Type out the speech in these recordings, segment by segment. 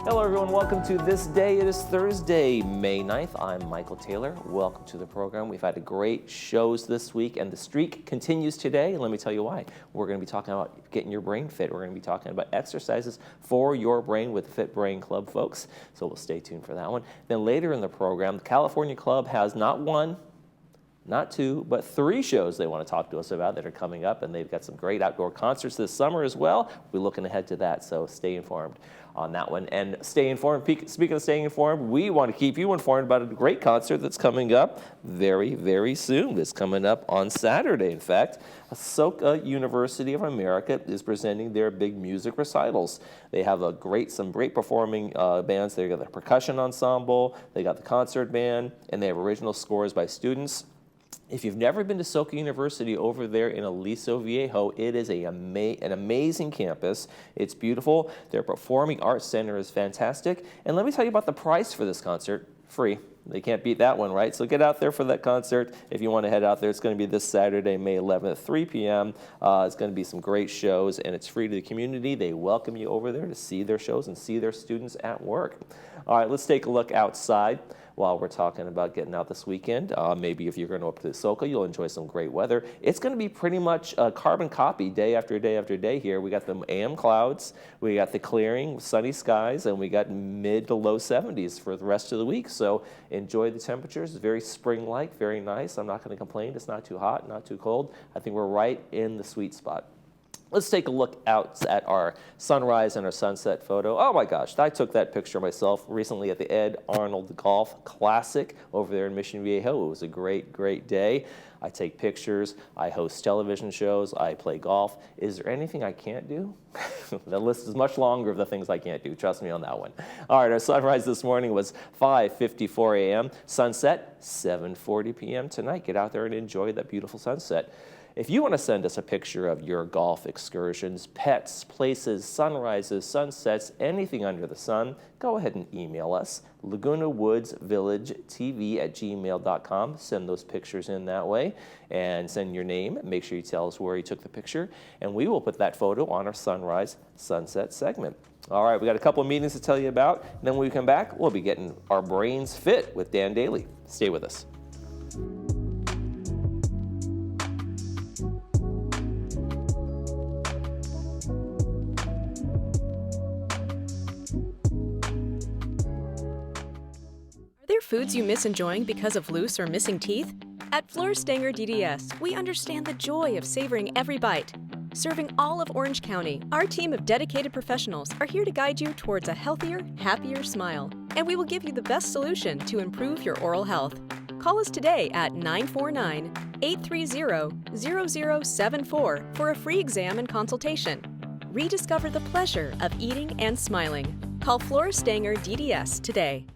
Hello everyone, welcome to This Day. It is Thursday, May 9th. I'm Michael Taylor. Welcome to the program. We've had great shows this week and the streak continues today. Let me tell you why. We're going to be talking about getting your brain fit. We're going to be talking about exercises for your brain with Fit Brain Club folks. So we'll stay tuned for that one. Then later in the program, the California Club has not one, not two, but three shows they want to talk to us about that are coming up, and they've got some great outdoor concerts this summer as well. We're looking ahead to that, so stay informed on that one. And stay informed, speaking of staying informed, we want to keep you informed about a great concert that's coming up very, very soon. It's coming up on Saturday, in fact. Ashoka University of America is presenting their big music recitals. They have some great performing bands. They got the percussion ensemble, they got the concert band, and they have original scores by students. If you've never been to Ashoka University over there in Aliso Viejo, it is an amazing campus. It's beautiful. Their Performing Arts Center is fantastic. And let me tell you about the price for this concert. Free. They can't beat that one, right? So get out there for that concert. If you want to head out there, it's going to be this Saturday, May 11th at 3 p.m. It's going to be some great shows, and it's free to the community. They welcome you over there to see their shows and see their students at work. All right, let's take a look outside while we're talking about getting out this weekend. Maybe if you're going up to Ashoka, you'll enjoy some great weather. It's going to be pretty much a carbon copy day after day after day here. We got the AM clouds, we got the clearing, sunny skies, and we got mid to low 70s for the rest of the week. So enjoy the temperatures. It's very spring-like, very nice. I'm not going to complain. It's not too hot, not too cold. I think we're right in the sweet spot. Let's take a look out at our sunrise and our sunset photo. Oh my gosh, I took that picture myself recently at the Ed Arnold Golf Classic over there in Mission Viejo. It was a great, great day. I take pictures, I host television shows, I play golf. Is there anything I can't do? The list is much longer of the things I can't do. Trust me on that one. All right, our sunrise this morning was 5:54 a.m. Sunset, 7:40 p.m. tonight. Get out there and enjoy that beautiful sunset. If you want to send us a picture of your golf excursions, pets, places, sunrises, sunsets, anything under the sun, go ahead and email us, lagunawoodsvillagetv@gmail.com. Send those pictures in that way and send your name. Make sure you tell us where you took the picture, and we will put that photo on our sunrise sunset segment. All right, we got a couple of meetings to tell you about. Then when we come back, we'll be getting our brains fit with Dan Daly. Stay with us. Foods you miss enjoying because of loose or missing teeth? At Floor Stanger DDS, we understand the joy of savoring every bite. Serving all of Orange County, our team of dedicated professionals are here to guide you towards a healthier, happier smile. And we will give you the best solution to improve your oral health. Call us today at 949-830-0074 for a free exam and consultation. Rediscover the pleasure of eating and smiling. Call Floor Stanger DDS today.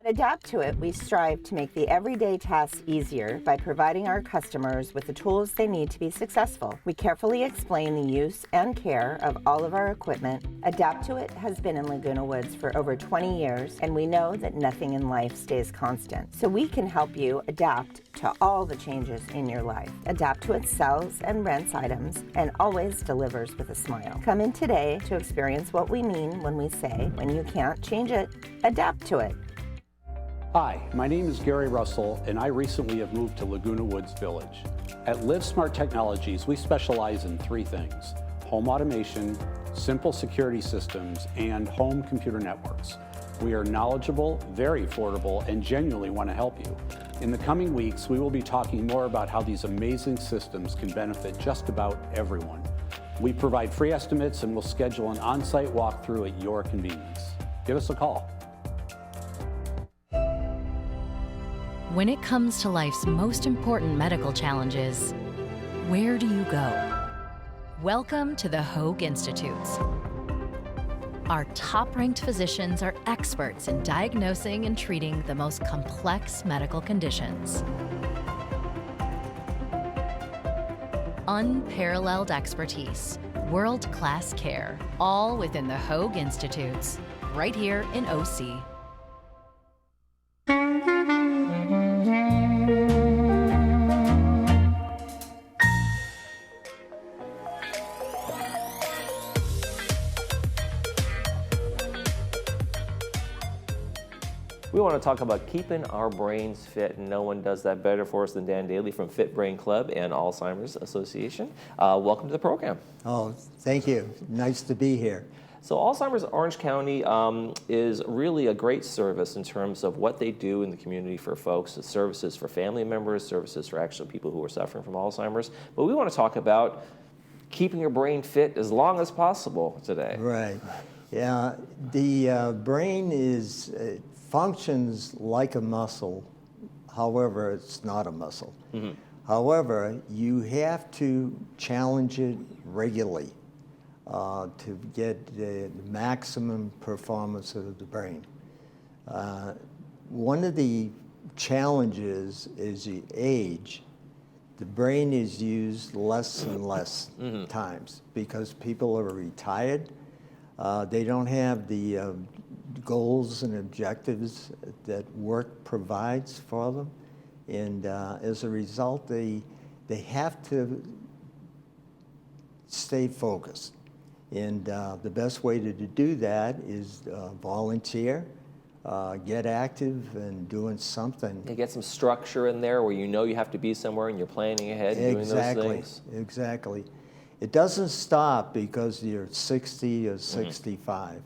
At Adapt to It, we strive to make the everyday tasks easier by providing our customers with the tools they need to be successful. We carefully explain the use and care of all of our equipment. Adapt to It has been in Laguna Woods for over 20 years, and we know that nothing in life stays constant. So we can help you adapt to all the changes in your life. Adapt to It sells and rents items and always delivers with a smile. Come in today to experience what we mean when we say, when you can't change it, adapt to it. Hi, my name is Gary Russell, and I recently have moved to Laguna Woods Village. At Live Smart Technologies, we specialize in three things: home automation, simple security systems, and home computer networks. We are knowledgeable, very affordable, and genuinely want to help you. In the coming weeks, we will be talking more about how these amazing systems can benefit just about everyone. We provide free estimates and will schedule an on-site walkthrough at your convenience. Give us a call. When it comes to life's most important medical challenges, where do you go? Welcome to the Hoag Institutes. Our top-ranked physicians are experts in diagnosing and treating the most complex medical conditions. Unparalleled expertise, world-class care, all within the Hoag Institutes, right here in OC. We want to talk about keeping our brains fit, and no one does that better for us than Dan Daly from Fit Brain Club and Alzheimer's Association. Welcome to the program. Oh, thank you. Nice to be here. So Alzheimer's Orange County is really a great service in terms of what they do in the community for folks, services for family members, services for actual people who are suffering from Alzheimer's. But we want to talk about keeping your brain fit as long as possible today. Right. Yeah, the brain functions like a muscle. However, it's not a muscle. Mm-hmm. However, you have to challenge it regularly to get the maximum performance of the brain. One of the challenges is you age, the brain is used less and less times because people are retired. They don't have the goals and objectives that work provides for them. And as a result, they have to stay focused. And the best way to do that is volunteer, get active and doing something. You get some structure in there where you know you have to be somewhere and you're planning ahead and doing those things. Exactly. It doesn't stop because you're 60 or 65.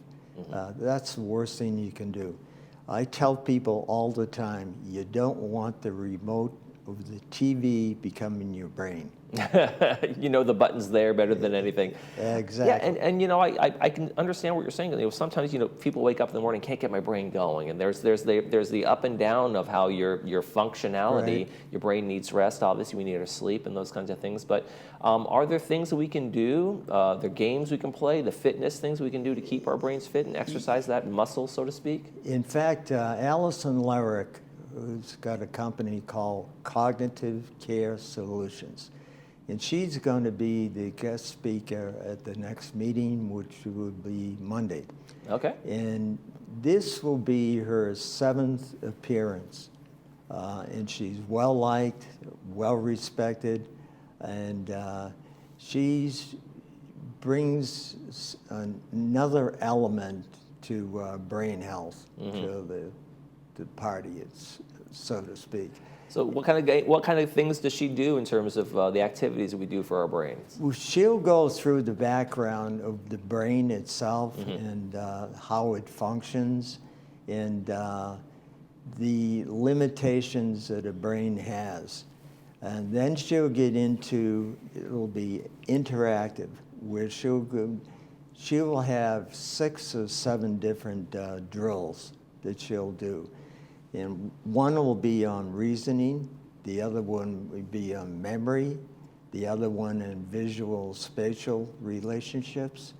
That's the worst thing you can do. I tell people all the time, you don't want the remote of the TV becoming your brain. You know the button's there better than anything. Exactly. Yeah, and you know, I can understand what you're saying. You know, sometimes, you know, people wake up in the morning, can't get my brain going, and there's the up and down of how your functionality, right. Your brain needs rest. Obviously, we need our sleep and those kinds of things. But are there things that we can do? The games we can play, the fitness things we can do to keep our brains fit and exercise that muscle, so to speak? In fact, Allison Lerick, who's got a company called Cognitive Care Solutions. And she's going to be the guest speaker at the next meeting, which will be Monday. Okay. And this will be her 7th appearance. And she's well-liked, well-respected, and she brings another element to brain health to the party, so to speak. So what kind of things does she do in terms of the activities that we do for our brains? Well, she'll go through the background of the brain itself and how it functions and the limitations that a brain has. And then she'll get into, it'll be interactive, where she'll have 6 or 7 different drills that she'll do. And one will be on reasoning, the other one will be on memory, the other one in visual spatial relationships,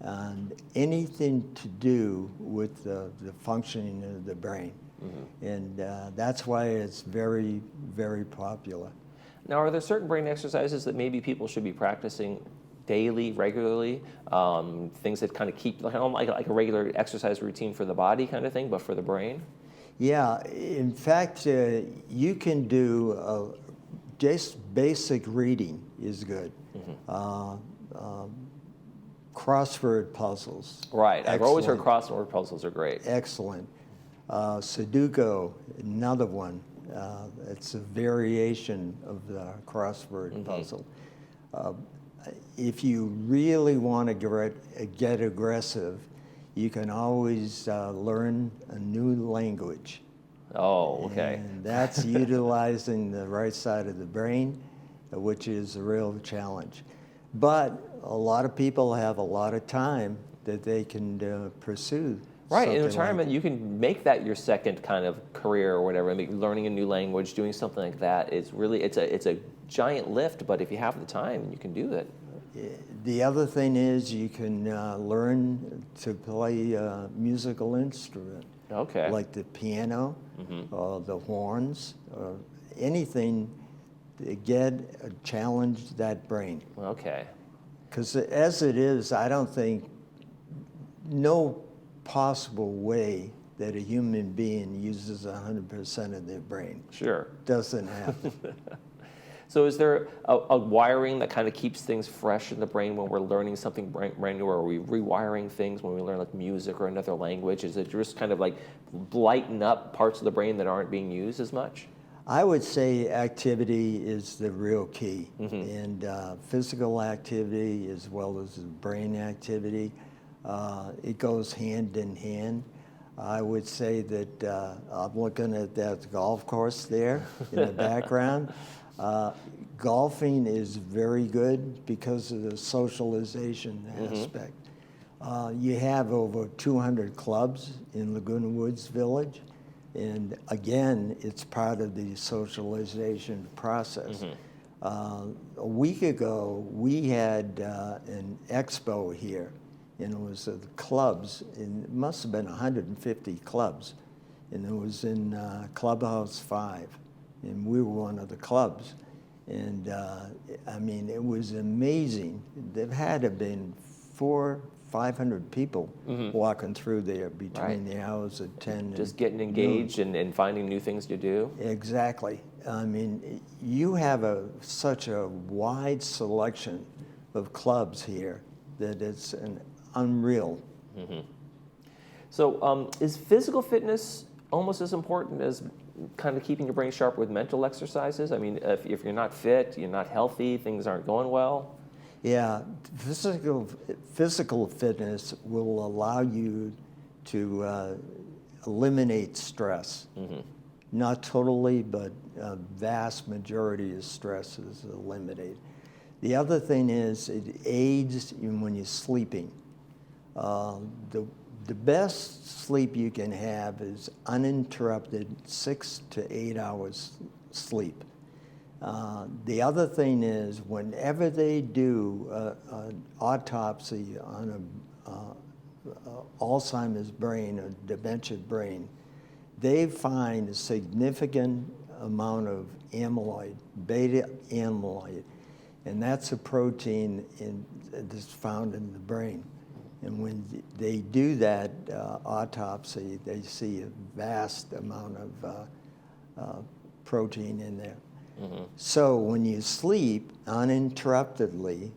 and anything to do with the functioning of the brain. And that's why it's very, very popular. Now, are there certain brain exercises that maybe people should be practicing daily, regularly, things that kind of keep, like a regular exercise routine for the body kind of thing, but for the brain? Yeah, in fact, you can do just basic reading is good. Crossword puzzles. Right, Excellent. I've always heard crossword puzzles are great. Excellent. Sudoku, another one. It's a variation of the crossword puzzle. If you really want to get aggressive, you can always learn a new language. Oh, okay. And that's utilizing the right side of the brain, which is a real challenge. But a lot of people have a lot of time that they can pursue. Right, in something retirement, like, you can make that your second kind of career or whatever. I mean, learning a new language, doing something like that is really, it's a giant lift, but if you have the time, you can do it. The other thing is you can learn to play a musical instrument. Okay. Like the piano, or the horns, or anything to challenge that brain. Okay. Because as it is, I don't think no possible way that a human being uses 100% of their brain. Sure. Doesn't happen. So is there a wiring that kind of keeps things fresh in the brain when we're learning something brand new, or are we rewiring things when we learn like music or another language? Is it just kind of like lighten up parts of the brain that aren't being used as much? I would say activity is the real key, and physical activity as well as brain activity. It goes hand in hand. I would say that I'm looking at that golf course there in the background. Golfing is very good because of the socialization aspect. You have over 200 clubs in Laguna Woods Village, and again, it's part of the socialization process. A week ago, we had an expo here, and it was the clubs, and it must have been 150 clubs, and it was in Clubhouse 5, and we were one of the clubs. And I mean, it was amazing. There had to have been 400-500 people walking through there between the hours of 10 Just and getting engaged and finding new things to do. Exactly. I mean, you have such a wide selection of clubs here that it's an unreal. So is physical fitness almost as important as kind of keeping your brain sharp with mental exercises? I mean, if you're not fit, you're not healthy, things aren't going well. Yeah, physical fitness will allow you to eliminate stress. Not totally, but a vast majority of stress is eliminated. The other thing is it aids in when you're sleeping. The best sleep you can have is uninterrupted 6 to 8 hours sleep. The other thing is whenever they do an autopsy on Alzheimer's brain or dementia brain, they find a significant amount of amyloid, beta amyloid, and that's a protein that's found in the brain. And when they do that autopsy, they see a vast amount of protein in there. So when you sleep uninterruptedly,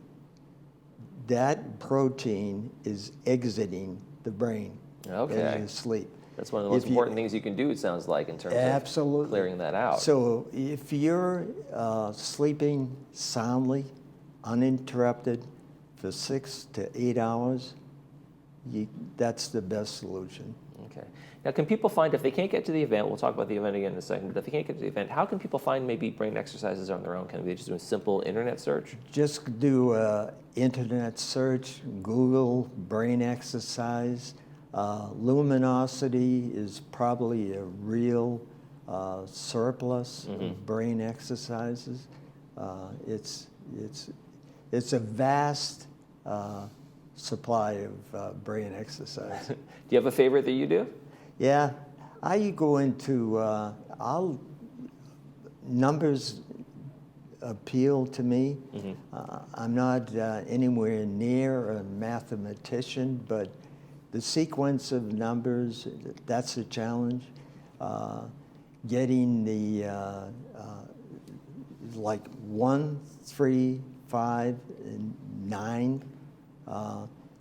that protein is exiting the brain as you sleep. That's one of the most important things you can do, it sounds like, in terms of clearing that out. So if you're sleeping soundly, uninterrupted for 6 to 8 hours, that's the best solution. Okay. Now, can people find, if they can't get to the event, we'll talk about the event again in a second, but if they can't get to the event, how can people find maybe brain exercises on their own? Can they just do a simple internet search? Just do an internet search, Google brain exercise. Luminosity is probably a real surplus of brain exercises. It's a vast supply of brain exercise. Do you have a favorite that you do? Yeah, I go into, numbers appeal to me. I'm not anywhere near a mathematician, but the sequence of numbers, that's a challenge. Getting the, like 1, 3, 5, and 9,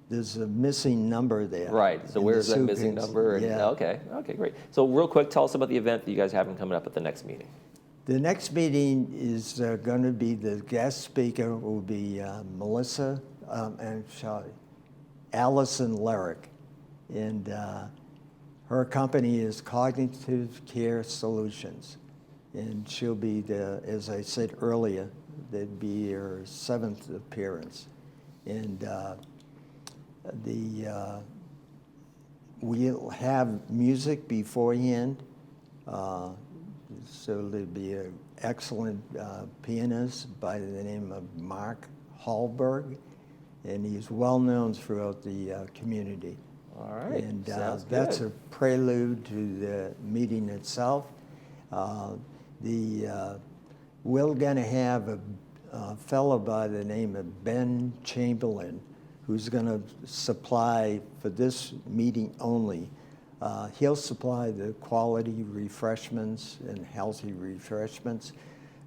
there's a missing number there. Right, so where's that missing number? Yeah. Okay, great. So real quick, tell us about the event that you guys have coming up at the next meeting. The next meeting is going to be, the guest speaker will be Allison Lerick. And her company is Cognitive Care Solutions. And she'll be, as I said earlier, that'd be her 7th appearance. And we'll have music beforehand. So there'll be an excellent pianist by the name of Mark Hallberg, and he's well known throughout the community. All right, And sounds that's good. a prelude to the meeting itself. We're going to have a fellow by the name of Ben Chamberlain, who's going to supply, for this meeting only, he'll supply the quality refreshments and healthy refreshments.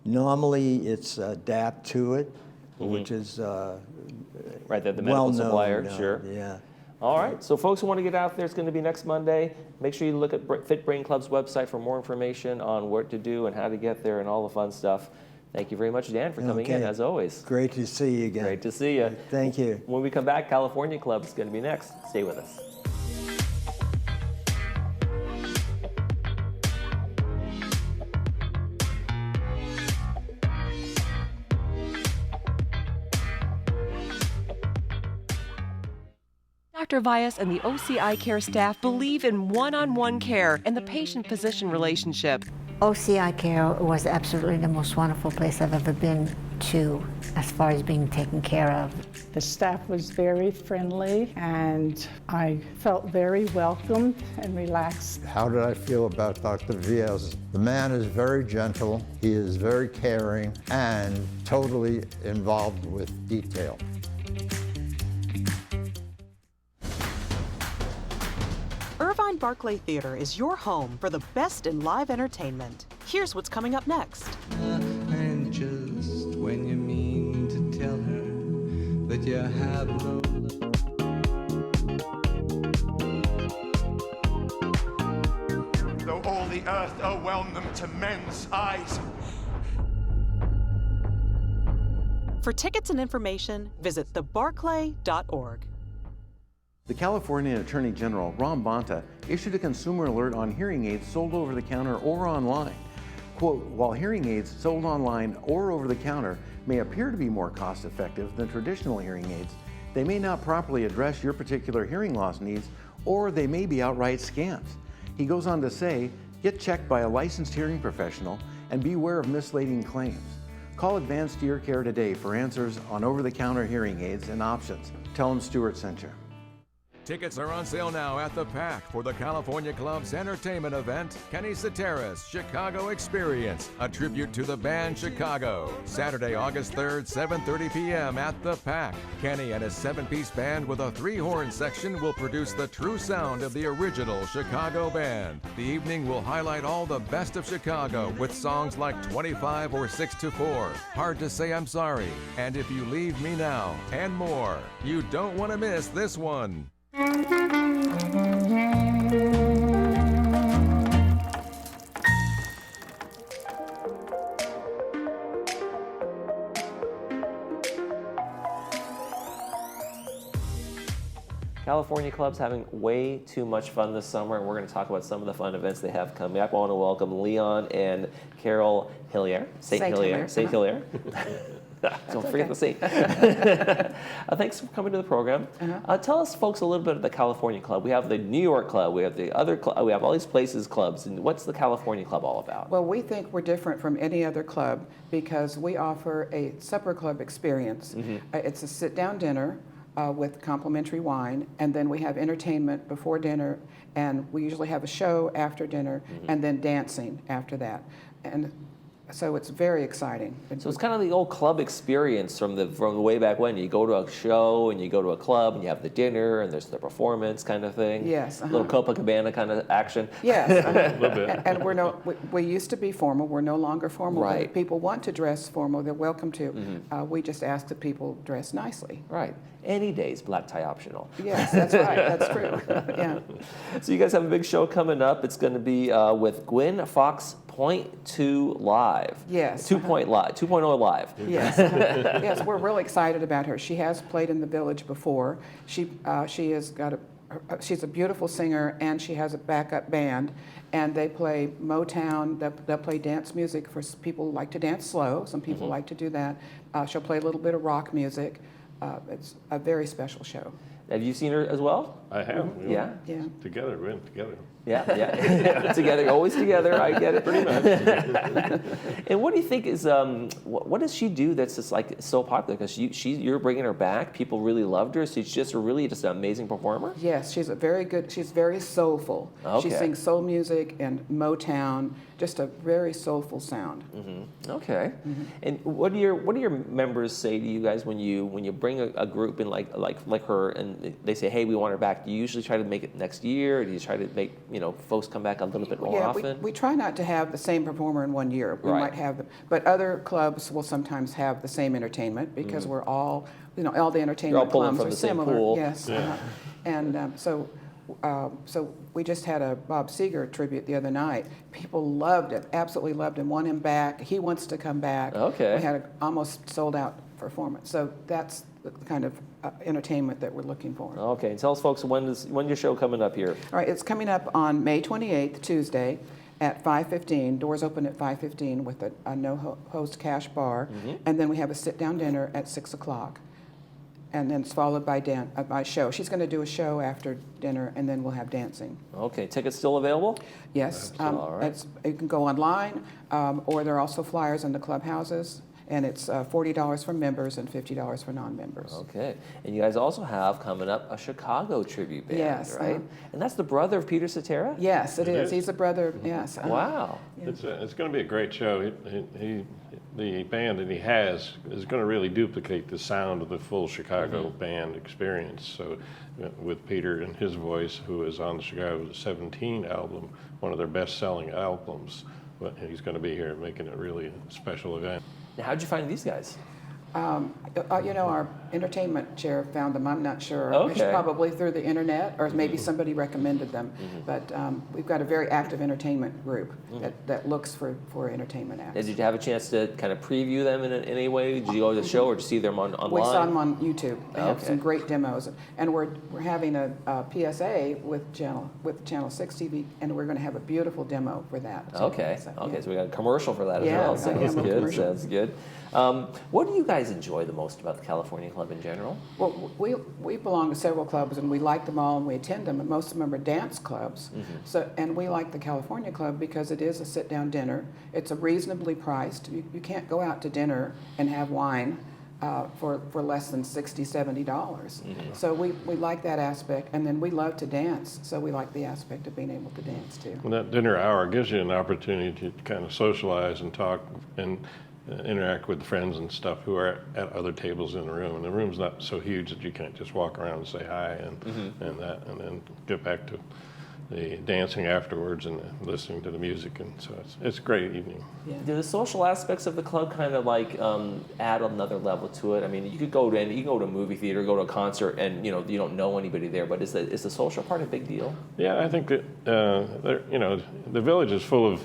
Normally, it's adapt to it, which is Right, the medical well-known, supplier, sure. Yeah. All right, so folks who want to get out there, it's going to be next Monday. Make sure you look at Fit Brain Club's website for more information on what to do and how to get there and all the fun stuff. Thank you very much, Dan, for coming in, as always. Great to see you again. Great to see you. Thank you. When we come back, California Club is going to be next. Stay with us. Dr. Vyas and the OCI Care staff believe in one-on-one care and the patient-physician relationship. OCI Care was absolutely the most wonderful place I've ever been to as far as being taken care of. The staff was very friendly and I felt very welcomed and relaxed. How did I feel about Dr. Vyas? The man is very gentle, he is very caring, and totally involved with detail. Irvine Barclay Theater is your home for the best in live entertainment. Here's what's coming up next. And just when you mean to tell her that you have no love. Though all the earth overwhelm them to men's eyes. For tickets and information, visit thebarclay.org. The California Attorney General, Ron Bonta, issued a consumer alert on hearing aids sold over the counter or online. Quote, while hearing aids sold online or over the counter may appear to be more cost effective than traditional hearing aids, they may not properly address your particular hearing loss needs, or they may be outright scams. He goes on to say, get checked by a licensed hearing professional and beware of misleading claims. Call Advanced Ear Care today for answers on over-the-counter hearing aids and options. Tell them Stewart sent you. Tickets are on sale now at the Pack for the California Club's entertainment event, Kenny Cetera's Chicago Experience, a tribute to the band Chicago. Saturday, August 3rd, 7:30 p.m. at the Pack. Kenny and his 7-piece band with a 3-horn section will produce the true sound of the original Chicago band. The evening will highlight all the best of Chicago with songs like 25 or 6 to 4, Hard to Say I'm Sorry, and If You Leave Me Now, and more. You don't want to miss this one. California Club's having way too much fun this summer, and we're going to talk about some of the fun events they have coming up. I want to welcome Leon and Carol Hillier. St. Hillier. Don't forget the Saint. Thanks for coming to the program. Tell us, folks, a little bit of the California Club. We have the New York Club. We have the other club. We have all these places, clubs. And what's the California Club all about? Well, we think we're different from any other club because we offer a supper club experience. It's a sit-down dinner with complimentary wine, and then we have entertainment before dinner, and we usually have a show after dinner, and then dancing after that. And so it's very exciting. So it's kind of the old club experience from the way back when. You go to a show and you go to a club and you have the dinner and there's the performance kind of thing. Yes. Little Copacabana kind of action. Yes. A little bit. And we used to be formal. We're no longer formal. Right. If people want to dress formal, they're welcome to. We just ask that people dress nicely. Right. Any days, black tie optional. Yes, that's right. That's true. Yeah. So you guys have a big show coming up. It's going to be with Gwen Fox .2 Live. Yes. 2.0 Live. Yes. Yes, we're really excited about her. She has played in the Village before. She has got she's a beautiful singer, and she has a backup band, and they play Motown. They'll play dance music for people who like to dance slow. Some people like to do that. She'll play a little bit of rock music. It's a very special show. Have you seen her as well? I have. Yeah. Yeah. Together, we're in together. Yeah. Together, always together. I get it. Pretty much. And what do you think is what does she do that's just like so popular? Because you're bringing her back. People really loved her. So she's just an amazing performer. Yes, she's very soulful. Okay. She sings soul music and Motown. Just a very soulful sound. Okay. And what do your members say to you guys when you bring a group in like her and they say, hey, we want her back? Do you usually try to make it next year, or do you try to make folks come back a little bit more Yeah, often? we try not to have the same performer in one year. We Right. might have, but other clubs will sometimes have the same entertainment because we're all, all the entertainment pulling clubs from are the same similar. pool. Yes, and so we just had a Bob Seger tribute the other night. People loved it, absolutely loved him, want him back. He wants to come back. Okay. We had an almost sold out performance. So that's the kind of entertainment that we're looking for. Okay, and tell us, folks, when's your show coming up here? All right, it's coming up on May 28th, Tuesday, at 5:15. Doors open at 5:15 with a no-host cash bar, and then we have a sit-down dinner at 6 o'clock, and then it's followed by a show. She's going to do a show after dinner, and then we'll have dancing. Okay, tickets still available? Yes, All right. you can go online, or there are also flyers in the clubhouses. And it's $40 for members and $50 for non-members. Okay, and you guys also have coming up a Chicago tribute band, Yes, right? And that's the brother of Peter Cetera? Yes, it is. He's a brother. Yes. Wow. Yeah. It's going to be a great show. The band that he has is going to really duplicate the sound of the full Chicago band experience. So with Peter and his voice, who is on the Chicago 17 album, one of their best-selling albums, but he's going to be here making it really a special event. Now, how'd you find these guys? Our entertainment chair found them. I'm not sure. Okay. Probably through the internet, or maybe somebody recommended them. But we've got a very active entertainment group that looks for entertainment acts. Did you have a chance to kind of preview them in any way? Did you go to the show, or did you see them online? We saw them on YouTube. They have some great demos, and we're having a PSA with Channel 6 TV, and we're going to have a beautiful demo for that. Too. Okay. So we got a commercial for that as Yeah, well. So we got that's a good. commercial. That's good. What do you guys enjoy the most about the California Club in general? Well, we belong to several clubs, and we like them all, and we attend them, and most of them are dance clubs. And we like the California Club because it is a sit-down dinner. It's a reasonably priced. You can't go out to dinner and have wine for less than $60, $70. So we like that aspect, and then we love to dance, so we like the aspect of being able to dance too. Well, that dinner hour gives you an opportunity to kind of socialize and talk and interact with friends and stuff who are at other tables in the room. And the room's not so huge that you can't just walk around and say hi and then get back to the dancing afterwards and listening to the music. And so it's a great evening. Yeah. Do the social aspects of the club kind of like add another level to it? I mean, you could go to a movie theater, go to a concert, and you don't know anybody there. But is the social part a big deal? Yeah, I think that the village is full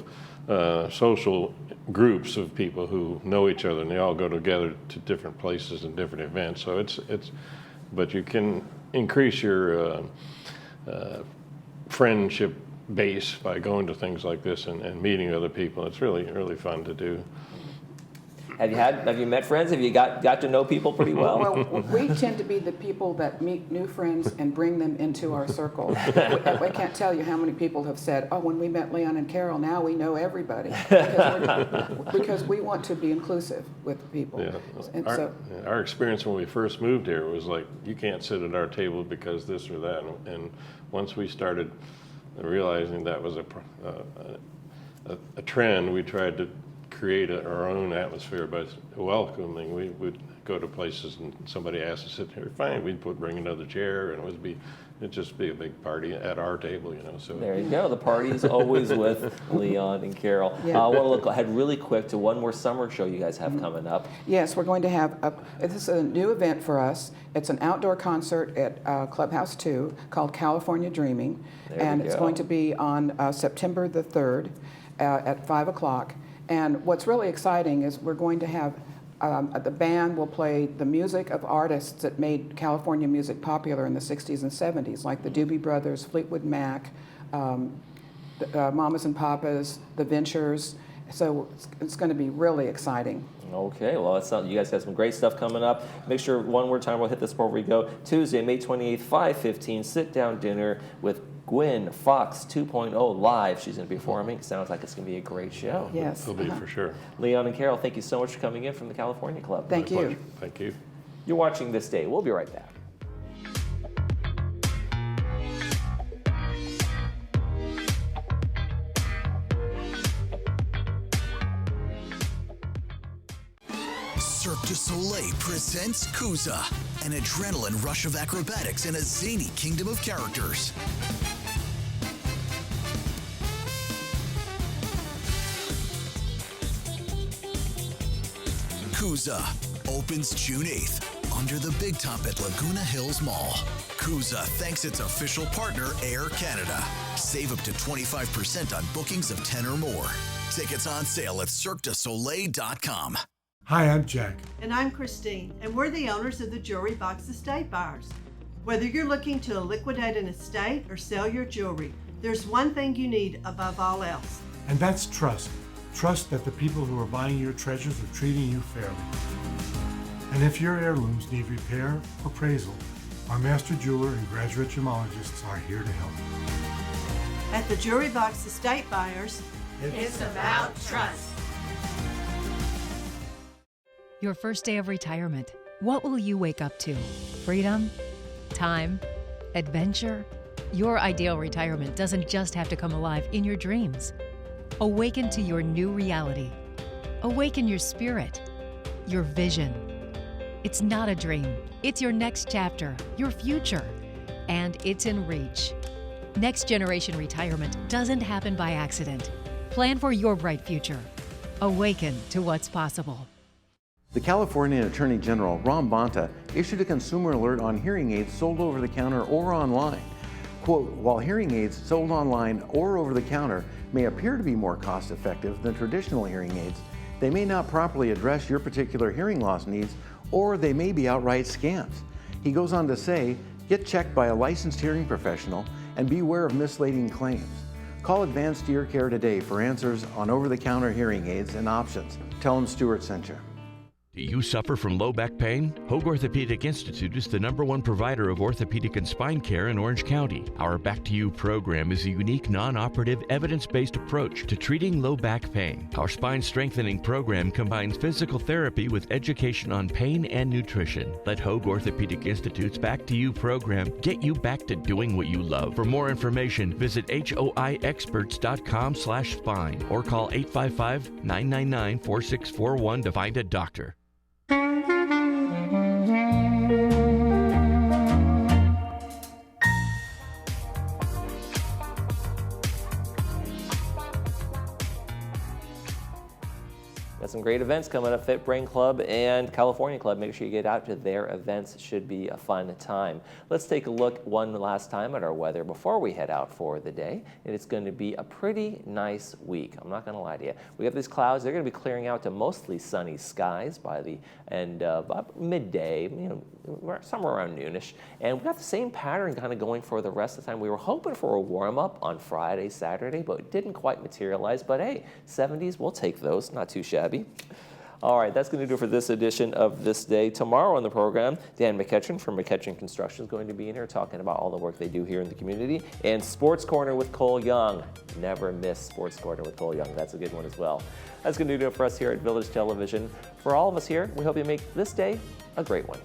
of social groups of people who know each other, and they all go together to different places and different events. So but you can increase your friendship base by going to things like this and meeting other people. It's really, really fun to do. Have you met friends? Have you got to know people pretty well? Well, we tend to be the people that meet new friends and bring them into our circle. We can't tell you how many people have said, "Oh, when we met Leon and Carol, now we know everybody," because we want to be inclusive with people. Yeah. And our experience when we first moved here was like, you can't sit at our table because this or that. And once we started realizing that was a trend, we tried to create our own atmosphere by welcoming. We would go to places and somebody asked to sit here, fine, we'd bring another chair, and it'd just be a big party at our table, So there you go. The party is always with Leon and Carol. Yeah. I want to look ahead really quick to one more summer show you guys have coming up. Yes, we're going to have this is a new event for us. It's an outdoor concert at Clubhouse 2 called California Dreaming, it's going to be on September the 3rd at 5 o'clock. And what's really exciting is we're going to have the band will play the music of artists that made California music popular in the 60s and 70s, like the Doobie Brothers, Fleetwood Mac, Mamas and Papas, the Ventures. So it's going to be really exciting. Okay, well, you guys have some great stuff coming up. Make sure one more time we'll hit this before we go. Tuesday, May 28th, 5:15, sit-down dinner with Gwen Fox 2.0 live. She's going to be performing. Sounds like it's going to be a great show. Yes. It'll be for sure. Leon and Carol, thank you so much for coming in from the California Club. Thank you. Pleasure. Thank you. You're watching This Day. We'll be right back. Cirque du Soleil presents Kuza, an adrenaline rush of acrobatics and a zany kingdom of characters. Coosa opens June 8th under the Big Top at Laguna Hills Mall. Coosa thanks its official partner, Air Canada. Save up to 25% on bookings of 10 or more. Tickets on sale at CirqueDuSoleil.com. Hi, I'm Jack. And I'm Christine, and we're the owners of the Jewelry Box Estate Buyers. Whether you're looking to liquidate an estate or sell your jewelry, there's one thing you need above all else. And that's trust. Trust that the people who are buying your treasures are treating you fairly. And if your heirlooms need repair or appraisal, our master jeweler and graduate gemologists are here to help. At the Jewelry Box Estate Buyers, it's about trust. Your first day of retirement. What will you wake up to? Freedom? Time? Adventure? Your ideal retirement doesn't just have to come alive in your dreams. Awaken to your new reality. Awaken your spirit, your vision. It's not a dream. It's your next chapter, your future, and it's in reach. Next generation retirement doesn't happen by accident. Plan for your bright future. Awaken to what's possible. The California Attorney General, Ron Bonta, issued a consumer alert on hearing aids sold over the counter or online. Quote, while hearing aids sold online or over the counter may appear to be more cost effective than traditional hearing aids, they may not properly address your particular hearing loss needs, or they may be outright scams. He goes on to say, get checked by a licensed hearing professional and beware of misleading claims. Call Advanced Ear Care today for answers on over-the-counter hearing aids and options. Tell them Stewart sent you. Do you suffer from low back pain? Hoag Orthopedic Institute is the #1 provider of orthopedic and spine care in Orange County. Our Back to You program is a unique, non-operative, evidence-based approach to treating low back pain. Our spine strengthening program combines physical therapy with education on pain and nutrition. Let Hoag Orthopedic Institute's Back to You program get you back to doing what you love. For more information, visit hoiexperts.com/spine or call 855-999-4641 to find a doctor. Got some great events coming up, Fit Brain Club and California Club. Make sure you get out to their events. It should be a fun time. Let's take a look one last time at our weather before we head out for the day. And it's going to be a pretty nice week. I'm not going to lie to you. We have these clouds. They're going to be clearing out to mostly sunny skies by the end of midday, somewhere around noonish. And we've got the same pattern kind of going for the rest of the time. We were hoping for a warm up on Friday, Saturday, but it didn't quite materialize. But hey, 70s, we'll take those. Not too shabby. All right, that's going to do it for this edition of This Day. Tomorrow on the program, Dan McEachern from McEachern Construction is going to be in here talking about all the work they do here in the community. And Sports Corner with Cole Young. Never miss Sports Corner with Cole Young. That's a good one as well. That's going to do it for us here at Village Television. For all of us here, we hope you make this day a great one.